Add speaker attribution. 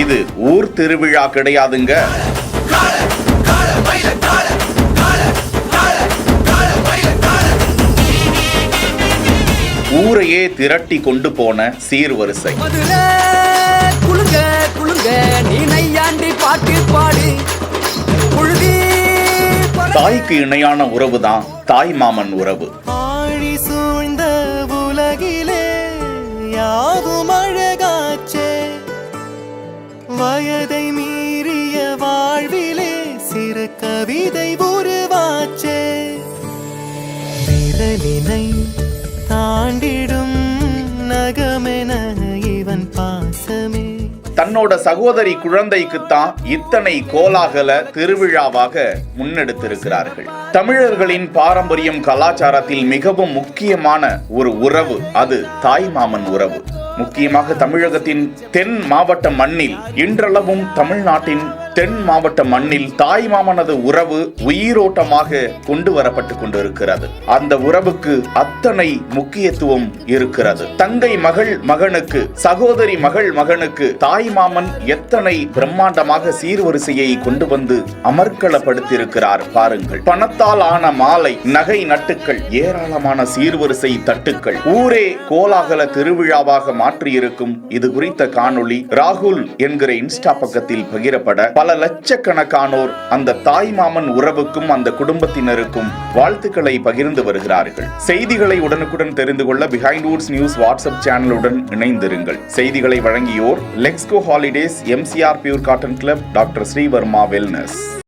Speaker 1: இது ஊர் திருவிழா கிடையாதுங்க. ஊரையே திரட்டி கொண்டு போன சீர்வரிசை. தாய்க்கு இணையான உறவுதான் தாய் மாமன் உறவு.
Speaker 2: வயதை மீறிய வாழ்விலே சிறு கவிதை உருவாச்சே. விரலினை தாண்டிடும் நகமென இவன் பாசமே.
Speaker 1: தன்னோட சகோதரி குழந்தைக்குத்தான் இத்தனை கோலாகல திருவிழாவாக முன்னெடுத்திருக்கிறார்கள். தமிழர்களின் பாரம்பரியம் கலாச்சாரத்தில் மிகவும் முக்கியமான ஒரு உறவு அது தாய் மாமன் உறவு. முக்கியமாக தமிழகத்தின் தென் மாவட்ட மண்ணில், இன்றளவும் தமிழ்நாட்டின் தென் மாவட்ட மண்ணில் தாய் மாமனது உறவு உயிரோட்டமாக கொண்டு வரப்பட்டு கொண்டிருக்கிறது. அந்த உறவுக்கு அத்தனை முக்கியத்துவம் இருக்கிறது. தங்கை மகள் மகனுக்கு, சகோதரி மகள் மகனுக்கு தாய் மாமன் எத்தனை பிரம்மாண்டமாக சீர்வரிசையை கொண்டு வந்து அமர்க்களப்படுத்தியிருக்கிறார் பாருங்கள். பணத்தால் ஆன மாலை, நகை நட்டுக்கள், ஏராளமான சீர்வரிசை தட்டுக்கள், ஊரே கோலாகல திருவிழாவாக மாற்றியிருக்கும் இது குறித்த காணொளி ராகுல் என்கிற இன்ஸ்டா பக்கத்தில் பகிரப்பட பல லட்சக்கணக்கானோர் அந்த தாய் மாமன் உறவுக்கும் அந்த குடும்பத்தினருக்கும் வாழ்த்துக்களை பகிர்ந்து வருகிறார்கள். செய்திகளை உடனுக்குடன் தெரிந்து கொள்ள பிஹைண்ட் வுட்ஸ் நியூஸ் வாட்ஸ்அப் சேனலுடன் இணைந்திருங்கள். செய்திகளை வழங்கியோர் Lexco holidays, MCR pure cotton club, doctor Srivarma wellness.